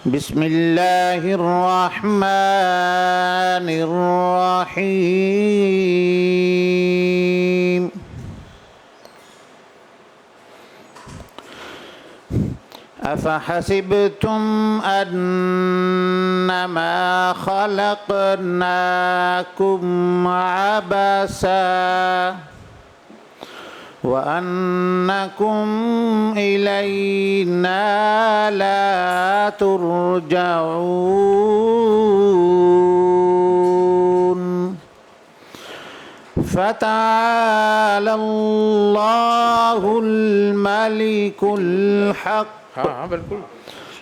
बिस्मिल्लाहिर्रहमानिर्रहीम। अफ़हसिबतुम अन्नमा खलक़नाकुम अबसा व अन्नकुम इलैना ला तुरजऊन। फ़तआलल्लाहुल मलिकुल हक़। हाँ बिल्कुल।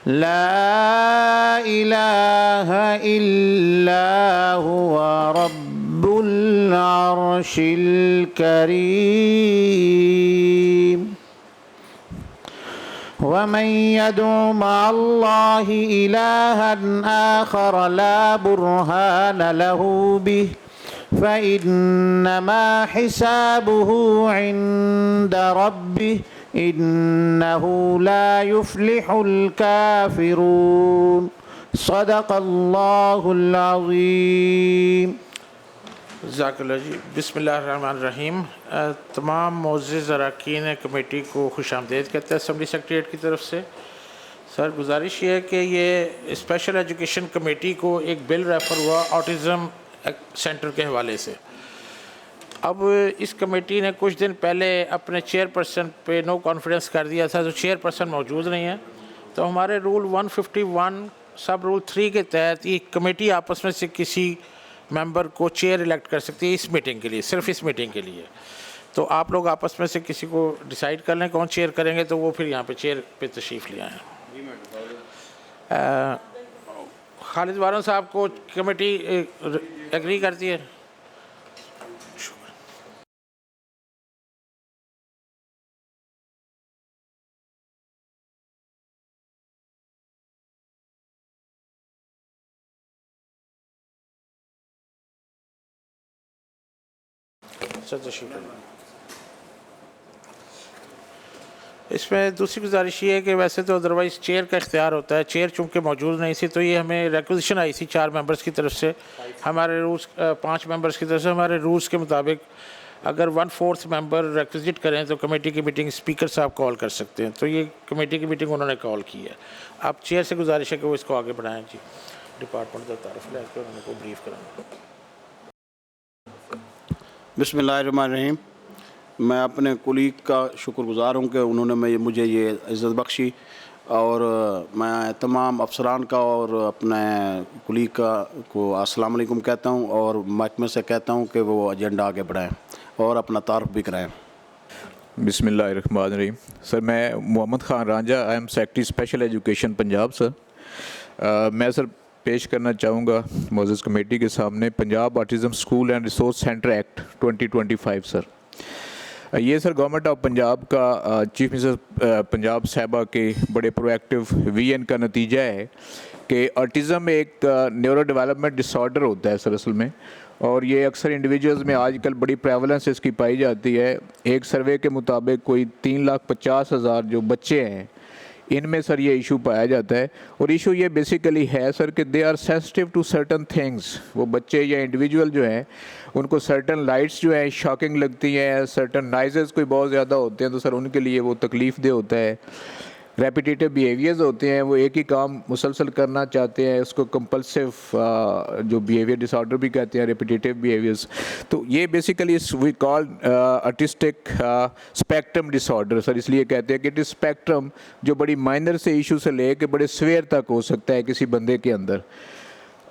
ला इलाहा इल्ला हुवा रब्बुल अर्शिल करीम। वमन यदउ मअल्लाहि इलाहन आखर ला बुरहान लहू बिहि फ़इन्नमा हिसाबुहु इन्द रब्बिहि इन्नहु ला युफ्लिहुल काफ़िरून। सदक़ल्लाहुल अज़ीम। ज़ाकल्लाह जी। बिस्मिल्लाहिर्रहमानिर्रहीम। तमाम मोअज़्ज़िज़ अरकान कमेटी को खुशामदीद कहते हैं असम्बली सेक्रेटरीट की तरफ से। सर गुजारिश ये है कि ये स्पेशल एजुकेशन कमेटी को एक बिल रेफ़र हुआ ऑटिज़म सेंटर के हवाले से। अब इस कमेटी ने कुछ दिन पहले अपने चेयरपर्सन पे नो कॉन्फिडेंस कर दिया था, तो चेयरपर्सन मौजूद नहीं है। तो हमारे रूल 151 सब रूल 3 के तहत ये कमेटी आपस में से किसी मेंबर को चेयर इलेक्ट कर सकती है इस मीटिंग के लिए, सिर्फ इस मीटिंग के लिए। तो आप लोग आपस में से किसी को डिसाइड कर लें कौन चेयर करेंगे, तो वो फिर यहाँ पे चेयर पे तशरीफ़ ले आएँ। खालिद वारों साहब को कमेटी एग्री करती है। इसमें दूसरी गुजारिश ये है कि वैसे तो अदरवाइज़ चेयर का इख्तियार होता है, चेयर चूँकि मौजूद नहीं थी तो ये हमें रिक्वेजिशन आई थी 4 मेंबर्स की तरफ से, हमारे रूल्स 5 मेंबर्स की तरफ से। हमारे रूल्स के मुताबिक अगर 1/4 मेंबर रिक्वेजिट करें तो कमेटी की मीटिंग स्पीकर साहब कॉल कर सकते हैं। तो ये कमेटी की मीटिंग उन्होंने कॉल की है। आप चेयर से गुजारिश है कि वो इसको आगे बढ़ाएँ जी। डिपार्टमेंट का तारुफ लेकर उनको ब्रीफ कराएँ। बिस्मिल्लाहिर्रहमानिर्रहीम। मैं अपने कुलीग का शुक्रगुज़ार हूँ कि उन्होंने मुझे ये इज़्ज़त बख्शी, और मैं तमाम अफसरान का और अपने कुलीग का को अस्सलाम वालेकुम कहता हूँ, और महकमे से कहता हूँ कि वो एजेंडा आगे बढ़ाएँ और अपना तारुफ भी कराएँ। बिस्मिल्लाहिर्रहमानिर्रहीम। सर मैं Mohammad Khan Ranjha, I am secretary special education Punjab. Sir मैं सर पेश करना चाहूँगा मोअज़्ज़िज़ कमेटी के सामने Punjab autism school and resource centre act 2025। Sir ये सर गवर्नमेंट ऑफ पंजाब का चीफ मिनिस्टर पंजाब साहिबा के बड़े प्रोएक्टिव विजन का नतीजा है कि ऑटिज़म एक न्यूरो डेवलपमेंट डिसऑर्डर होता है सर असल में, और ये अक्सर इंडिविजुअल्स में आजकल बड़ी प्रेवलेंस इसकी पाई जाती है। एक सर्वे के मुताबिक कोई 3,50,000 जो बच्चे हैं इनमें सर ये इशू पाया जाता है। और इशू ये बेसिकली है सर कि they are sensitive to certain things. वो बच्चे या इंडिविजुअल जो हैं उनको सर्टन लाइट्स जो है शॉकिंग लगती हैं, सर्टन नॉइज़ेस कोई बहुत ज़्यादा होते हैं तो सर उनके लिए वो तकलीफ़ दे होता है। रेपिटेटिव बिहेवियर्स होते हैं, वो एक ही काम मुसलसल करना चाहते हैं, उसको कंपल्सिव जो बिहेवियर डिसऑर्डर भी कहते हैं, रेपिटेटिव बिहेवियर्स। तो ये basically we call autistic spectrum disorder sir, इसलिए कहते हैं कि इट इज स्पेक्ट्रम जो बड़ी माइनर से इशू से ले के बड़े स्वेयर तक हो सकता है किसी बंदे के अंदर।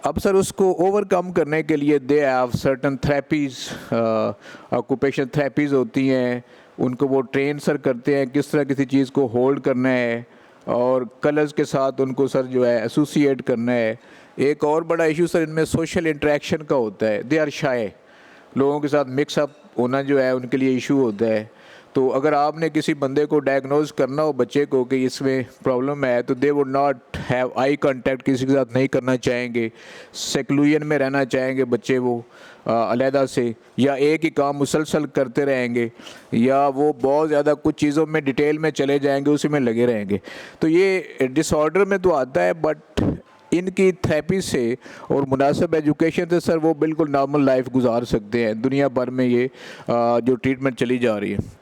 अब सर उसको ओवरकम करने के लिए they have certain therapies, occupation therapies होती हैं, उनको वो ट्रेन सर करते हैं किस तरह किसी चीज़ को होल्ड करना है और कलर्स के साथ उनको सर जो है एसोसिएट करना है। एक और बड़ा इशू सर इनमें सोशल इंटरेक्शन का होता है, दे आर शाय, लोगों के साथ मिक्सअप होना जो है उनके लिए इशू होता है। तो अगर आपने किसी बंदे को डायग्नोज करना हो बच्चे को कि इसमें प्रॉब्लम है, तो they would not have eye contact, किसी के साथ नहीं करना चाहेंगे, सेक्लूजन में रहना चाहेंगे बच्चे वो अलहदा से, या एक ही काम मुसलसल करते रहेंगे, या वो बहुत ज़्यादा कुछ चीज़ों में डिटेल में चले जाएंगे, उसी में लगे रहेंगे। तो ये डिसऑर्डर में तो आता है, बट इनकी थेरेपी से और मुनासिब एजुकेशन से सर वो बिल्कुल नॉर्मल लाइफ गुजार सकते हैं। दुनिया भर में ये जो ट्रीटमेंट चली जा रही है।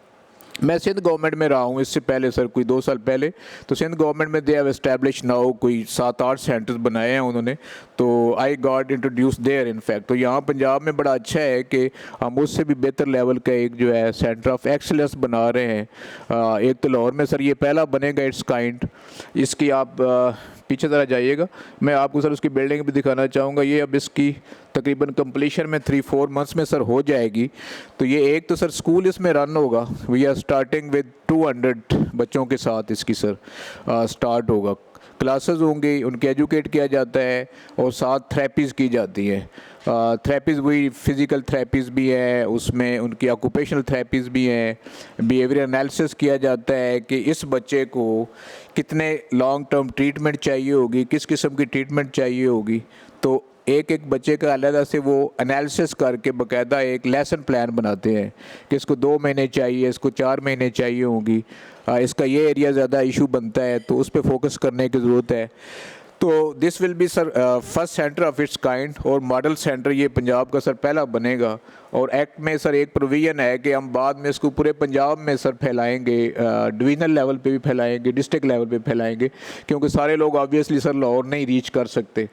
मैं सिंध गवर्नमेंट में रहा हूँ इससे पहले सर, कोई 2 साल पहले, तो सिंध गवर्नमेंट में दे हैव एस्टैब्लिश नाउ कोई 7-8 सेंटर्स बनाए हैं उन्होंने, तो I got introduce there in fact. तो यहाँ पंजाब में बड़ा अच्छा है कि हम उससे भी बेहतर लेवल का एक जो है सेंटर ऑफ एक्सीलेंस बना रहे हैं। एक तो लाहौर में सर ये पहला बनेगा इट्स काइंड। इसकी आप पीछे ज़रा जाइएगा, मैं आपको सर उसकी बिल्डिंग भी दिखाना चाहूँगा। ये अब इसकी तकरीबन कंप्लीशन में 3-4 मंथ्स में सर हो जाएगी। तो ये एक तो सर स्कूल इसमें रन होगा, वी आर स्टार्टिंग विद 200 बच्चों के साथ इसकी सर स्टार्ट होगा। क्लासेस होंगी, उनके एजुकेट किया जाता है और साथ थेरेपीज़ की जाती हैं। थेरेपीज़ वही फिज़िकल थेरेपीज़ भी है, उसमें उनकी ऑक्यूपेशनल थेरेपीज़ भी हैं, बिहेवियर एनालिसिस किया जाता है कि इस बच्चे को कितने लॉन्ग टर्म ट्रीटमेंट चाहिए होगी, किस किस्म की ट्रीटमेंट चाहिए होगी। तो एक एक बच्चे का अलग से वो एनालिसिस करके बाकायदा एक लेसन प्लान बनाते हैं कि इसको 2 महीने चाहिए, इसको 4 महीने चाहिए होंगी, इसका ये एरिया ज़्यादा इशू बनता है तो उस पर फोकस करने की ज़रूरत है। तो this will be sir first centre of its kind, और मॉडल सेंटर ये पंजाब का सर पहला बनेगा। और एक्ट में सर एक प्रोविज़न है कि हम बाद में इसको पूरे पंजाब में सर फैलाएंगे, डिवीज़नल लेवल पे भी फैलाएंगे, डिस्ट्रिक्ट लेवल पे फैलाएंगे, क्योंकि सारे लोग ऑब्वियसली सर लाहौर नहीं रीच कर सकते।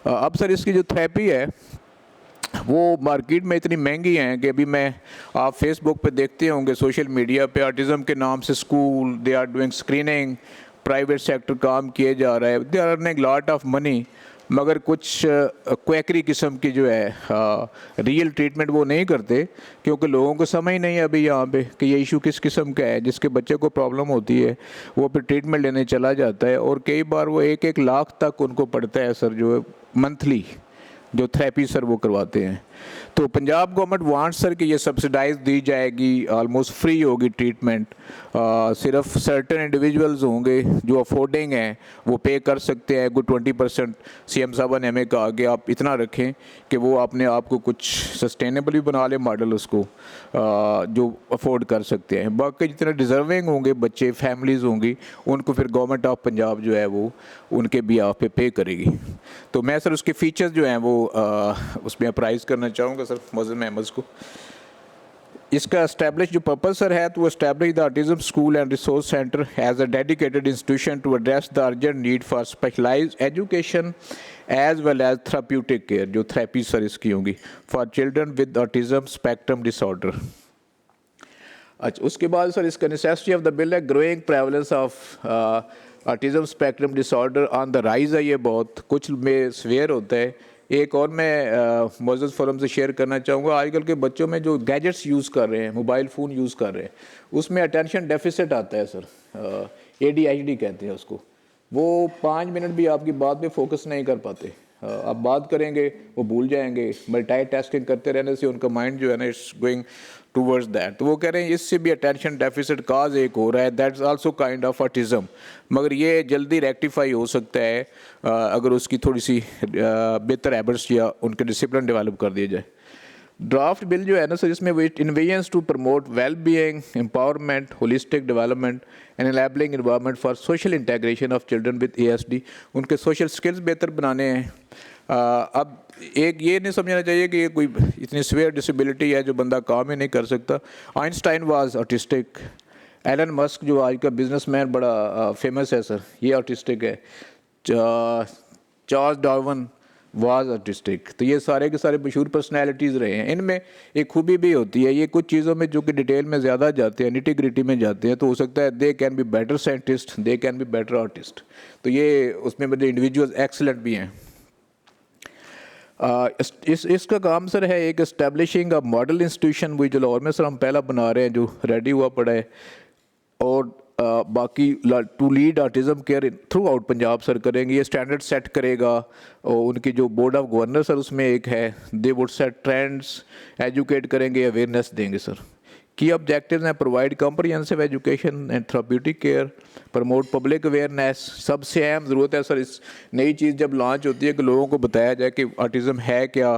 अब सर इसकी जो थेरेपी है वो मार्केट में इतनी महंगी हैं कि अभी मैं आप फेसबुक पे देखते होंगे, सोशल मीडिया पे ऑटिज़म के नाम से school they are doing screening, private sector काम किए जा रहा है, they are earning lot of money, मगर कुछ क्वैकरी किस्म की जो है रियल ट्रीटमेंट वो नहीं करते, क्योंकि लोगों को समझ नहीं है अभी यहाँ पे कि ये इशू किस किस्म का है। जिसके बच्चे को प्रॉब्लम होती है वो फिर ट्रीटमेंट लेने चला जाता है, और कई बार वो 1-1 लाख तक उनको पड़ता है सर, जो मंथली जो थेरेपी सर वो करवाते हैं। तो पंजाब गवर्नमेंट वांट सर कि ये सब्सिडाइज दी जाएगी, ऑलमोस्ट फ्री होगी ट्रीटमेंट, सिर्फ सर्टेन इंडिविजुअल्स होंगे जो अफोर्डिंग हैं वो पे कर सकते हैं। कुछ 20% CM साहब ने हमें कहा कि आप इतना रखें कि वो अपने आप को कुछ सस्टेनेबल भी बना ले मॉडल उसको, जो अफोर्ड कर सकते हैं। बाकी जितने डिज़र्विंग होंगे बच्चे, फैमिलीज़ होंगी, उनको फिर गवर्नमेंट ऑफ पंजाब जो है वो उनके भी आप पे करेगी। तो मैं सर उसके फीचर्स जो हैं वो उसमें अप्राइज़ करना चाहूँगा सर मोअज़्ज़म अहमद को। इसका एस्टैब्लिश जो पर्पस सर है, तो establish the autism school and resource centre as a dedicated institution to address the urgent need for specialised education as well as therapeutic care, जो थेरेपी सर इसकी होंगी for children with autism spectrum disorder. अच्छा, उसके बाद sir इसका necessity of the bill है growing prevalence of autism spectrum disorder on the rise है, ये बहुत कुछ में सवेयर होता है। एक और मैं मोअज़्ज़ज़ फोरम से शेयर करना चाहूँगा, आजकल के बच्चों में जो गैजेट्स यूज़ कर रहे हैं, मोबाइल फ़ोन यूज़ कर रहे हैं, उसमें अटेंशन डेफिसिट आता है सर, ADHD कहते हैं उसको। वो 5 मिनट भी आपकी बात पे फोकस नहीं कर पाते, आप बात करेंगे वो भूल जाएंगे, मल्टीटास्किंग करते रहने से उनका माइंड जो है ना इट्स गोइंग टूवर्ड्स दैट। तो वो कह रहे हैं इससे भी अटेंशन डेफिसिट काज एक हो रहा है, that's also kind of autism, मगर ये जल्दी रेक्टिफाई हो सकता है अगर उसकी थोड़ी सी बेहतर हैबिट्स या उनके डिसिप्लिन डेवलप कर दिया जाए। ड्राफ्ट बिल जो है ना सर, इसमें विच इन्वेंस to promote well being, empowerment, holistic development and enabling environment for social integration of children with ASD, उनके सोशल स्किल्स बेहतर बनाने हैं। अब एक ये नहीं समझना चाहिए कि ये कोई इतनी सीवियर डिसेबिलिटी है जो बंदा काम ही नहीं कर सकता। Einstein was autistic, Elon Musk जो आज का बिजनेसमैन बड़ा फेमस है सर, ये ऑटिस्टिक है, चार्ल्स डार्विन वाज ऑटिस्टिक। तो ये सारे के सारे मशहूर पर्सनैलिटीज़ रहे हैं। इनमें एक खूबी भी होती है, ये कुछ चीज़ों में जो कि डिटेल में ज़्यादा जाते हैं, निटी ग्रिटी में जाते हैं, तो हो सकता है दे can be better scientist, they can be better artist. तो ये उसमें मेरे इंडिविजुअल्स एक्सीलेंट भी हैं। इसका काम सर है एक एस्टेब्लिशिंग अ मॉडल इंस्टीट्यूशन, वही जो लाहौर में सर हम पहला बना रहे हैं जो रेडी हुआ पड़ा है, और बाकी to lead autism care throughout Punjab sir करेंगे। ये स्टैंडर्ड सेट करेगा, और उनकी जो बोर्ड ऑफ गवर्नर सर उसमें एक है, they would set trends, educate करेंगे, अवेयरनेस देंगे सर की ऑब्जेक्टिव्स हैं provide comprehensive education and therapeutic care, promote public awareness. सबसे अहम ज़रूरत है सर इस नई चीज़ जब लॉन्च होती है कि लोगों को बताया जाए कि ऑटिज़म है क्या,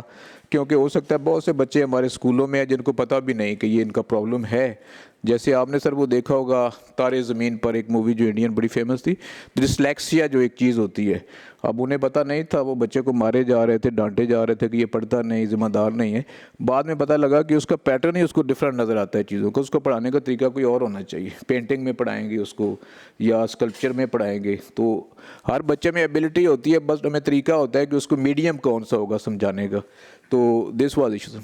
क्योंकि हो सकता है बहुत से बच्चे हमारे स्कूलों में हैं जिनको पता भी नहीं कि ये इनका प्रॉब्लम है। जैसे आपने सर वो देखा होगा तारे ज़मीन पर, एक मूवी जो इंडियन बड़ी फेमस थी, डिस्लेक्सिया जो एक चीज़ होती है, अब उन्हें पता नहीं था, वो बच्चे को मारे जा रहे थे, डांटे जा रहे थे कि ये पढ़ता नहीं, ज़िम्मेदार नहीं है। बाद में पता लगा कि उसका पैटर्न ही उसको डिफरेंट नज़र आता है चीज़ों को, उसको पढ़ाने का तरीका कोई और होना चाहिए। पेंटिंग में पढ़ाएंगे उसको या स्कल्पचर में पढ़ाएंगे, तो हर बच्चे में एबिलिटी होती है, बस हमें तरीका होता है कि उसको मीडियम कौन सा होगा समझाने का। तो दिस वाज इशू।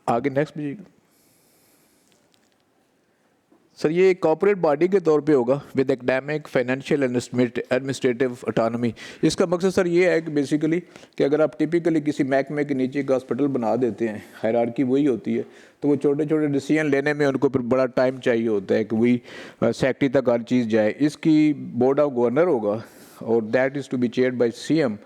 आगे नेक्स्ट भी सर, ये कॉर्पोरेट बॉडी के तौर पे होगा with academic financial administrative autonomy. इसका मकसद सर ये है कि बेसिकली कि अगर आप टिपिकली किसी महकमे के नीचे एक हॉस्पिटल बना देते हैं, हायरार्की वही होती है, तो वो छोटे छोटे डिसीजन लेने में उनको फिर बड़ा टाइम चाहिए होता है कि वही सेक्रेटरी तक हर चीज़ जाए। इसकी बोर्ड ऑफ गवर्नर होगा और that is to be chaired by CM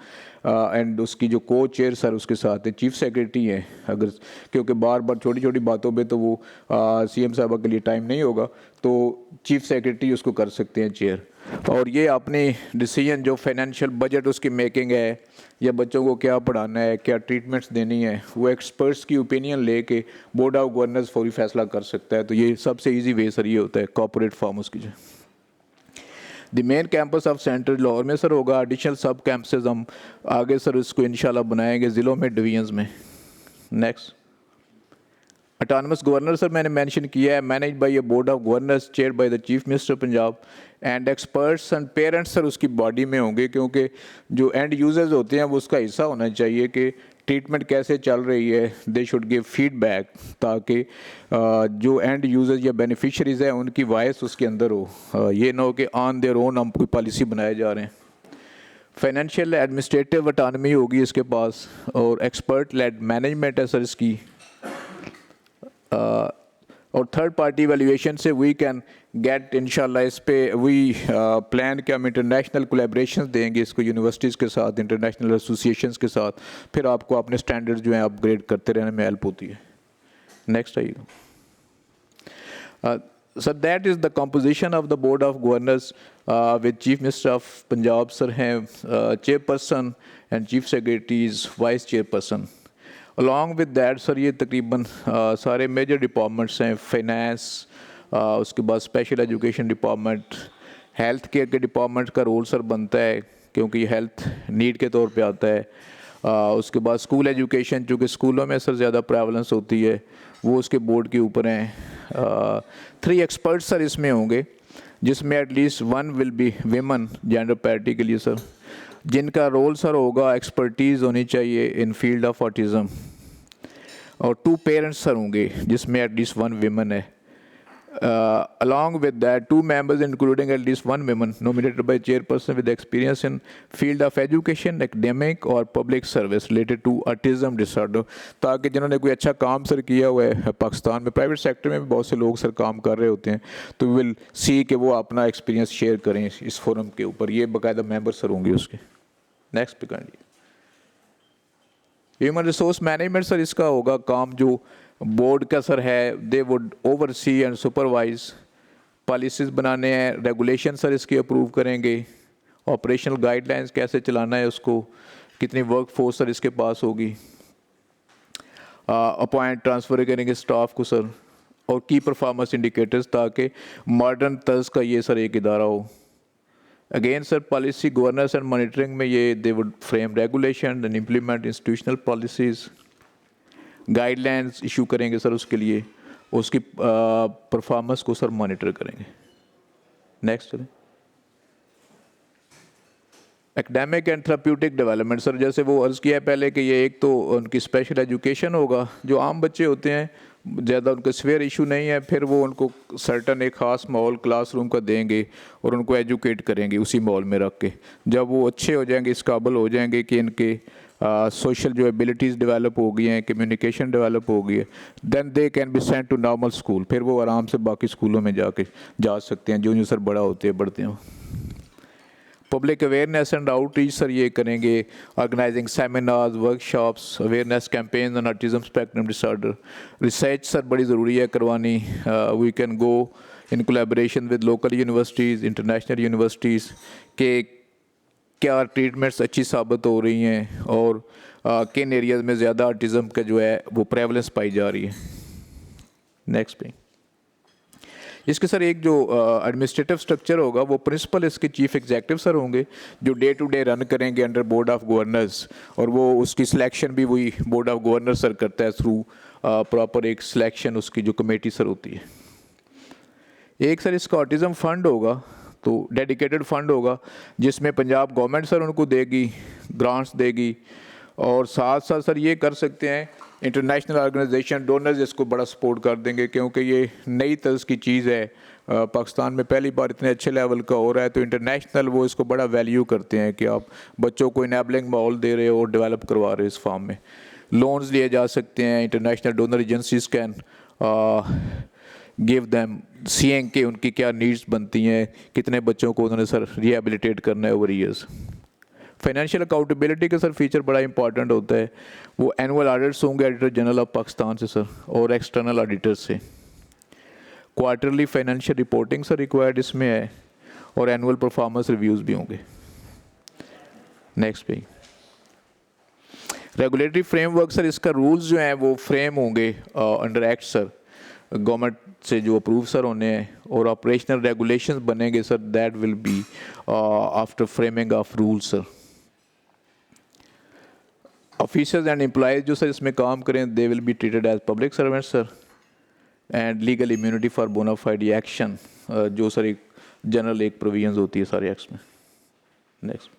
and उसकी जो को चेयर सर उसके साथ है चीफ सेक्रेटरी हैं। अगर क्योंकि बार बार छोटी छोटी बातों पे तो वो सीएम साहब के लिए टाइम नहीं होगा, तो चीफ सेक्रेटरी उसको कर सकते हैं चेयर। और ये अपने डिसीजन जो फाइनेंशियल बजट उसकी मेकिंग है या बच्चों को क्या पढ़ाना है, क्या ट्रीटमेंट्स देनी है, वो एक्सपर्ट्स की ओपिनियन लेके बोर्ड ऑफ गवर्नर्स फौरी फैसला कर सकता है। तो ये सबसे ईजी वे सर ये होता है कॉर्पोरेट फॉर्म उसकी जो। The main campus of central Lahore में सर होगा, एडिशनल सब कैंपसेस हम आगे सर इसको इंशाल्लाह बनाएंगे ज़िलों में, डिवीजन्स में। नेक्स्ट ऑटोनमस गवर्नर सर मैंने मेंशन किया है, manage by A board of governors chair by the chief minister Punjab and experts and parents sir उसकी बॉडी में होंगे, क्योंकि जो एंड यूजर्स होते हैं वो उसका हिस्सा होना चाहिए कि ट्रीटमेंट कैसे चल रही है, दे शुड गिव फीडबैक, ताकि जो एंड यूजर्स या बेनिफिशरीज हैं उनकी वॉइस उसके अंदर हो। ये ना हो कि ऑन देयर ओन हम कोई पॉलिसी बनाए जा रहे हैं। फाइनेंशियल एडमिनिस्ट्रेटिव ऑटोनॉमी होगी इसके पास और एक्सपर्ट लेड मैनेजमेंट है सर इसकी। और थर्ड पार्टी वैल्यूएशन से वी कैन गेट इंशाल्लाह इस पे वी प्लान कि हम इंटरनेशनल कोलैबोरेशंस देंगे इसको यूनिवर्सिटीज़ के साथ, इंटरनेशनल एसोसिएशंस के साथ, फिर आपको अपने स्टैंडर्ड्स जो हैं अपग्रेड करते रहने में हेल्प होती है। नेक्स्ट आइए sir, that is the composition of the board of governors with chief minister of Punjab sir हैं chairperson and chief secretaries vice chairperson. Along with that sir ये तकरीबन सारे मेजर डिपार्टमेंट्स हैं, फाइनेंस, उसके बाद special education department, health care के department का role sir बनता है क्योंकि ये हेल्थ नीड के तौर पे आता है। उसके बाद स्कूल एजुकेशन, चूँकि स्कूलों में सर ज़्यादा प्रेवलेंस होती है, वो उसके बोर्ड के ऊपर हैं। 3 एक्सपर्ट्स सर इसमें होंगे जिसमें at least 1 will be women gender parity के लिए सर, जिनका रोल सर होगा एक्सपर्टीज़ होनी चाहिए इन फील्ड ऑफ ऑटिज़म। और 2 पेरेंट्स सर होंगे जिसमें एटलीस्ट 1 विमन है। Along with that, 2 members including at least 1 woman nominated by chairperson with experience in field of education, academic or public service related to autism disorder, ताकि जिन्होंने कोई अच्छा काम sir किया हुआ है पाकिस्तान में, प्राइवेट सेक्टर में भी बहुत से लोग सर काम कर रहे होते हैं, तो विल सी कि वो अपना एक्सपीरियंस शेयर करें इस फोरम के ऊपर। ये बाकायदा मेंबर सर होंगे उसके। नेक्स्ट पे करिए ह्यूमन रिसोर्स मैनेजमेंट सर इसका होगा काम जो बोर्ड का सर है, they would oversee and supervise, policies बनाने हैं, रेगुलेशन सर इसके अप्रूव करेंगे, ऑपरेशनल गाइडलाइंस कैसे चलाना है उसको, कितनी वर्क फोर्स सर इसके पास होगी, अपॉइंट ट्रांसफ़र करेंगे स्टाफ को सर, और की परफॉर्मेंस इंडिकेटर्स, ताकि मॉडर्न तर्ज का ये सर एक इदारा हो। Again sir policy governance and monitoring में ये they would frame regulation and implement institutional policies, guidelines issue करेंगे सर उसके लिए, उसकी परफॉर्मेंस को सर मॉनिटर करेंगे। नेक्स्ट चलें academic and therapeutic development sir, जैसे वो अर्ज़ किया पहले कि ये एक तो उनकी स्पेशल एजुकेशन होगा, जो आम बच्चे होते हैं ज़्यादा उनका स्वेयर इशू नहीं है, फिर वो उनको सर्टन एक ख़ास माहौल क्लासरूम का देंगे और उनको एजुकेट करेंगे उसी माहौल में रख के। जब वो अच्छे हो जाएंगे, इस काबिल हो जाएंगे कि इनके सोशल जो एबिलिटीज़ डेवलप हो गई हैं, कम्युनिकेशन डेवलप हो गई है, then they can be sent to normal school, फिर वो आराम से बाकी स्कूलों में जा सकते हैं जो सर बड़ा होते हैं बढ़ते हैं। Public awareness and outreach sir ये करेंगे, organising seminars, workshops, awareness campaign on autism spectrum disorder. Research sir बड़ी ज़रूरी है करवानी। We can go in collaboration with local universities, international universities के क्या ट्रीटमेंट्स अच्छी साबित हो रही हैं और किन एरियाज़ में ज़्यादा ऑटिज़म का जो है वो प्रेवलेंस पाई जा रही है। नेक्स्ट पे इसके सर एक जो एडमिनिस्ट्रेटिव स्ट्रक्चर होगा वो प्रिंसिपल इसके चीफ एग्जीक्यूटिव सर होंगे जो डे टू डे रन करेंगे अंडर बोर्ड ऑफ गवर्नर्स, और वो उसकी सिलेक्शन भी वही बोर्ड ऑफ गवर्नर सर करता है थ्रू प्रॉपर एक सिलेक्शन उसकी जो कमेटी सर होती है। एक सर इसका ऑटिज़म फंड होगा, तो डेडिकेटेड फंड होगा जिसमें पंजाब गवर्नमेंट सर उनको देगी, ग्रांट्स देगी, और साथ साथ सर ये कर सकते हैं इंटरनेशनल ऑर्गेनाइजेशन डोनर्स इसको बड़ा सपोर्ट कर देंगे, क्योंकि ये नई तर्ज की चीज़ है, पाकिस्तान में पहली बार इतने अच्छे लेवल का हो रहा है, तो इंटरनेशनल वो इसको बड़ा वैल्यू करते हैं कि आप बच्चों को इनेबलिंग माहौल दे रहे हो और डेवलप करवा रहे हो इस फॉर्म में। लोन्स लिए जा सकते हैं, international donor agencies can give them seeing के उनकी क्या नीड्स बनती हैं, कितने बच्चों को उन्होंने सर रिहेबिलिटेट करना है ओवर ईयर्स। फाइनेंशियल अकाउंटेबिलिटी का सर फीचर बड़ा इंपॉर्टेंट होता है, वो एनुअल ऑडिट्स होंगे एडिटर जनरल ऑफ पाकिस्तान से सर और एक्सटर्नल ऑडिटर्स से। Quarterly financial reporting sir required इसमें है, और एनुअल परफॉर्मेंस रिव्यूज़ भी होंगे। नेक्स्ट पे रेगुलेटरी फ्रेमवर्क सर, इसका रूल्स जो हैं वो फ्रेम होंगे अंडर एक्ट सर, गवर्नमेंट से जो अप्रूव सर होने हैं, और ऑपरेशनल रेगुलेशंस बनेंगे sir, that will be after framing of rules sir. Officers and employees जो सर इसमें काम करें they will be treated as public servants sir, and legal immunity for bona fide action जो sir एक जनरल एक provisions होती है सारे एक्ट्स में। नेक्स्ट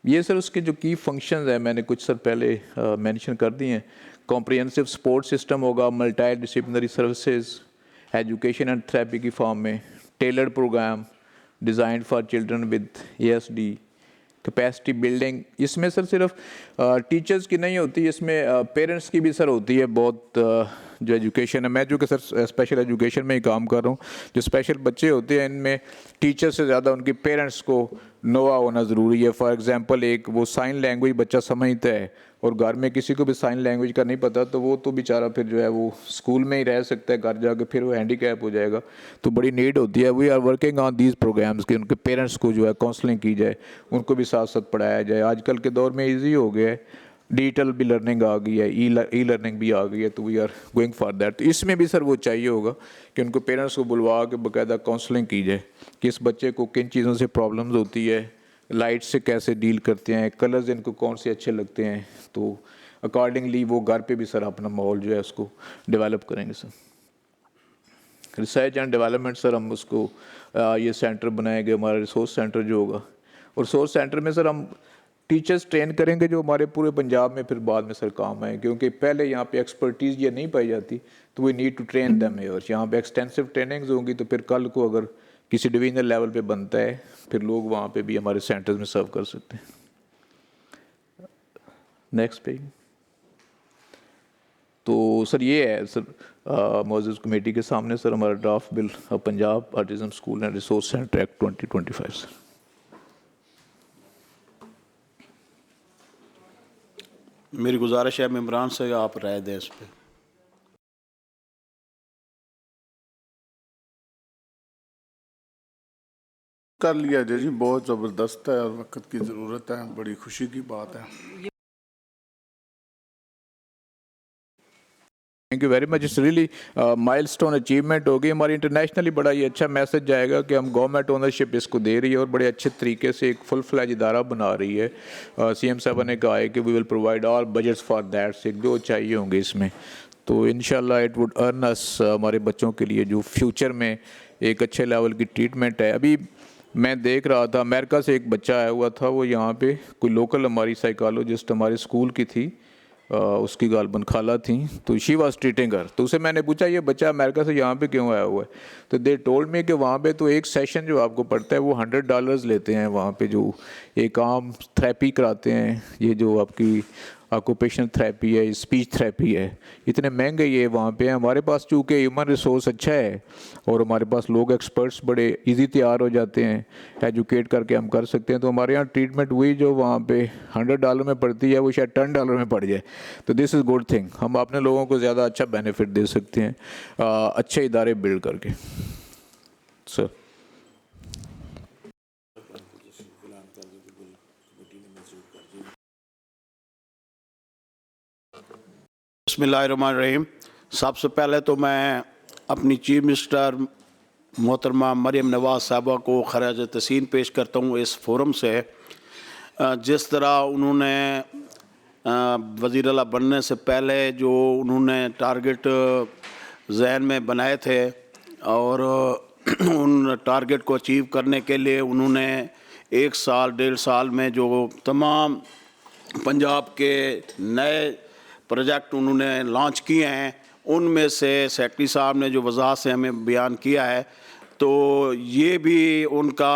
ये सर उसके जो की फंक्शंस है मैंने कुछ सर पहले मेंशन कर दिए हैं। कॉम्प्रिहेंसिव सपोर्ट सिस्टम होगा, multi disciplinary services, education and therapy की फॉर्म में, tailored programme design for children with ASD, capacity building. इसमें सर सिर्फ टीचर्स की नहीं होती, इसमें पेरेंट्स की भी सर होती है बहुत। जो एजुकेशन है, मैं जो कि सर स्पेशल एजुकेशन में ही काम कर रहा हूँ, जो स्पेशल बच्चे होते हैं इनमें टीचर से ज़्यादा उनके पेरेंट्स को नोआ होना ज़रूरी है। फॉर एग्जांपल एक वो साइन लैंग्वेज बच्चा समझता है और घर में किसी को भी साइन लैंग्वेज का नहीं पता, तो वो तो बेचारा फिर जो है वो स्कूल में ही रह सकता है, घर जाके फिर वो हैंडीकैप हो जाएगा। तो बड़ी नीड होती है, we are working on these programmes कि उनके पेरेंट्स को जो है काउंसलिंग की जाए, उनको भी साथ साथ पढ़ाया जाए। आजकल के दौर में ईजी हो गया है, डिजिटल भी लर्निंग आ गई है, ई लर्निंग भी आ गई है, तो we are going for that. तो इसमें भी सर वो चाहिए होगा कि उनको पेरेंट्स को बुलवा के बाकायदा काउंसलिंग की जाए कि इस बच्चे को किन चीज़ों से प्रॉब्लम्स होती है, लाइट से कैसे डील करते हैं, कलर्स इनको कौन से अच्छे लगते हैं, तो अकॉर्डिंगली वो घर पे भी सर अपना माहौल जो है उसको डेवलप करेंगे sir. Research and development sir हम उसको ये सेंटर बनाएंगे, हमारा रिसोर्स सेंटर जो होगा, और रिसोर्स सेंटर में सर हम टीचर्स ट्रेन करेंगे जो हमारे पूरे पंजाब में फिर बाद में सर काम आए, क्योंकि पहले यहाँ पे एक्सपर्टीज़ ये नहीं पाई जाती, तो we need to train them here. यहाँ पे एक्सटेंसिव ट्रेनिंग्स होंगी, तो फिर कल को अगर किसी डिवीजनल लेवल पे बनता है फिर लोग वहाँ पे भी हमारे सेंटर्स में सर्व कर सकते हैं। Next page. तो सर ये है सर मोअज़्ज़ज़ कमेटी के सामने सर हमारा draft bill Punjab autism school and resource centre act 2025 sir. मेरी गुजारिश है मेम्बरान से आप राय दें इस पर। कर लिया जाए जी, बहुत ज़बरदस्त है और वक्त की ज़रूरत है, बड़ी खुशी की बात है। Thank you very much. It's really milestone achievement होगी हमारी। इंटरनेशनली बड़ा ये अच्छा मैसेज जाएगा कि हम गवर्नमेंट ओनरशिप इसको दे रही है और बड़े अच्छे तरीके से एक फुल फ्लैज इदारा बना रही है। CM साहब ने कहा है कि we will provide all budgets for that, से जो चाहिए होंगे इसमें, तो इंशाल्लाह इट वुड अर्न अस, हमारे बच्चों के लिए जो फ्यूचर में एक अच्छे लेवल की ट्रीटमेंट है। अभी मैं देख रहा था अमेरिका से एक बच्चा आया हुआ था, वो यहाँ पे कोई लोकल हमारी साइकोलॉजिस्ट हमारे स्कूल की थी, उसकी गालबन खाला थी, तो शी वाज ट्रीटिंग हर। तो उससे मैंने पूछा ये बच्चा अमेरिका से यहाँ पे क्यों आया हुआ है, तो दे टोल्ड मी कि वहाँ पे तो एक सेशन जो आपको पड़ता है वो $100 लेते हैं वहाँ पे, जो एक आम थेरेपी कराते हैं, ये जो आपकी ऑक्यूपेशनल थेरेपी है, स्पीच थेरेपी है, इतने महंगे ये वहाँ पे हैं। हमारे पास चूँकि ह्यूमन रिसोर्स अच्छा है और हमारे पास लोग एक्सपर्ट्स बड़े इजी तैयार हो जाते हैं, एजुकेट करके हम कर सकते हैं, तो हमारे यहाँ ट्रीटमेंट हुई जो वहाँ पे $100 में पड़ती है वो शायद $10 में पड़ जाए। तो दिस इज़ गुड थिंग, हम अपने लोगों को ज़्यादा अच्छा बेनिफिट दे सकते हैं अच्छे इदारे बिल्ड करके। सर बिस्मिल्लाहिर्रहमानिर्रहीम। सबसे पहले तो मैं अपनी चीफ मिनिस्टर मोहतरमा मरियम नवाज़ साहबा को खराज तहसीन पेश करता हूँ इस फोरम से। जिस तरह उन्होंने वज़ीर आला बनने से पहले जो उन्होंने टारगेट जहन में बनाए थे और उन टारगेट को अचीव करने के लिए उन्होंने 1 साल 1.5 साल में जो तमाम पंजाब के नए प्रोजेक्ट उन्होंने लॉन्च किए हैं, उनमें से सेक्रेटरी साहब ने जो वजाहत से हमें बयान किया है, तो ये भी उनका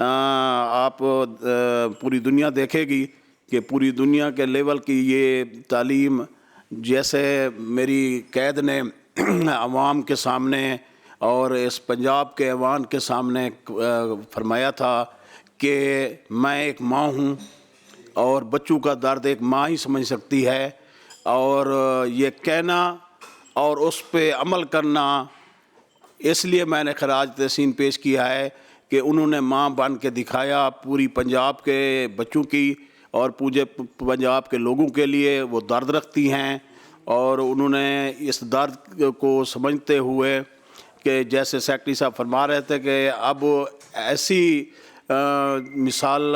आप पूरी दुनिया देखेगी कि पूरी दुनिया के लेवल की ये तालीम, जैसे मेरी कैद ने अवाम के सामने और इस पंजाब के अवाम के सामने फरमाया था कि मैं एक माँ हूँ और बच्चों का दर्द एक माँ ही समझ सकती है, और ये कहना और उस पे अमल करना, इसलिए मैंने खराज तहसीन पेश किया है कि उन्होंने माँ बन के दिखाया पूरी पंजाब के बच्चों की और पूरे पंजाब के लोगों के लिए वो दर्द रखती हैं। और उन्होंने इस दर्द को समझते हुए कि जैसे सेक्रेटरी साहब फरमा रहे थे कि अब ऐसी मिसाल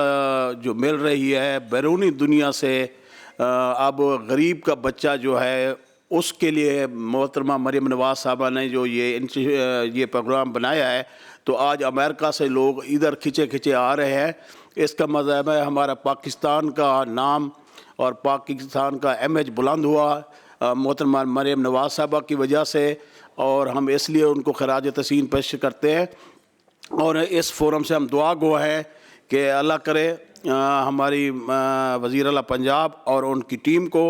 जो मिल रही है बैरूनी दुनिया से, अब गरीब का बच्चा जो है उसके लिए मोहतरमा मरियम नवाज़ साहबा ने जो ये प्रोग्राम बनाया है, तो आज अमेरिका से लोग इधर खिंचे खिंचे आ रहे हैं। इसका मतलब है हमारा पाकिस्तान का नाम और पाकिस्तान का इमेज बुलंद हुआ मोहतरमा मरियम नवाज़ साहबा की वजह से, और हम इसलिए उनको खराज तहसीन पेश करते हैं। और इस फोरम से हम दुआ गो हैं कि अल्लाह करे हमारी वज़ीर आला पंजाब और उनकी टीम को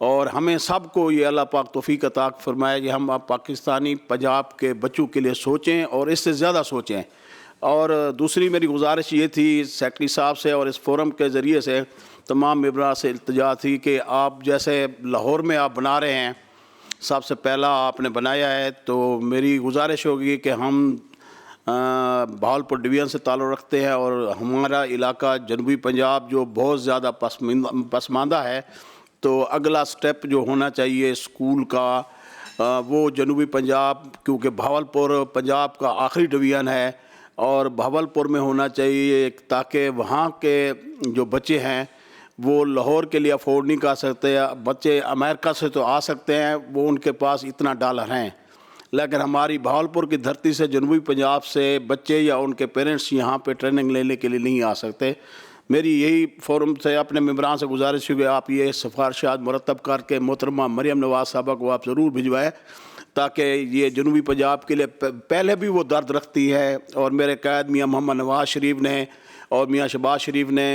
और हमें सब को ये अल्लाह पाक तौफीक अता फरमाए कि हम पाकिस्तानी पंजाब के बच्चों के लिए सोचें और इससे ज़्यादा सोचें। और दूसरी मेरी गुजारिश ये थी सेक्रेटरी साहब से और इस फोरम के ज़रिए से तमाम मेंबरान से इल्तिजा थी कि आप जैसे लाहौर में आप बना रहे हैं, सबसे पहला आपने बनाया है, तो मेरी गुजारिश होगी कि हम बहावलपुर डिवीज़न से ताल्लुक़ रखते हैं और हमारा इलाका जनूबी पंजाब जो बहुत ज़्यादा पसमानदा है, तो अगला स्टेप जो होना चाहिए स्कूल का वो जनूबी पंजाब, क्योंकि बहावलपुर पंजाब का आखिरी डिवीज़न है और बहावलपुर में होना चाहिए, ताकि वहाँ के जो बच्चे हैं वो लाहौर के लिए अफोर्ड नहीं कर सकते। बच्चे अमेरिका से तो आ सकते हैं, वो उनके पास इतना डॉलर हैं, लेकिन हमारी बहावलपुर की धरती से जनूबी पंजाब से बच्चे या उनके पेरेंट्स यहाँ पे ट्रेनिंग लेने के लिए नहीं आ सकते। मेरी यही फोरम से अपने मेंबरान से गुजारिश है कि आप ये सिफारिशात मुरतब करके मोहतरमा मरियम नवाज़ साहबा को आप ज़रूर भिजवाएँ, ताकि ये जनूबी पंजाब के लिए पहले भी वो दर्द रखती है। और मेरे कैद मियाँ मोहम्मद नवाज़ शरीफ ने और मियाँ शहबाज शरीफ ने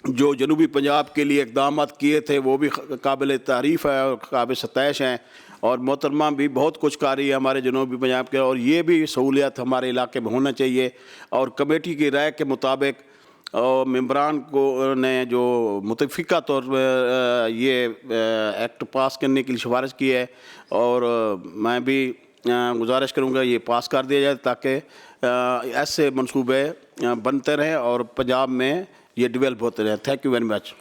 जो जनूबी पंजाब के लिए इक़दाम किए थे वो भी काबिल तारीफ़ है और काबिल सतैश हैं, और मोहतरमा भी बहुत कुछ कर रही है हमारे जनूबी पंजाब के, और ये भी सहूलियत हमारे इलाके में होना चाहिए। और कमेटी की राय के मुताबिक और मेंबरान को ने जो मुतफ़िका तौर पर ये एक्ट पास करने की सिफारिश की है, और मैं भी गुजारिश करूँगा ये पास कर दिया जाए ताकि ऐसे मंसूबे बनते रहें और पंजाब में ये डेवलप होते रहें। Thank you very much.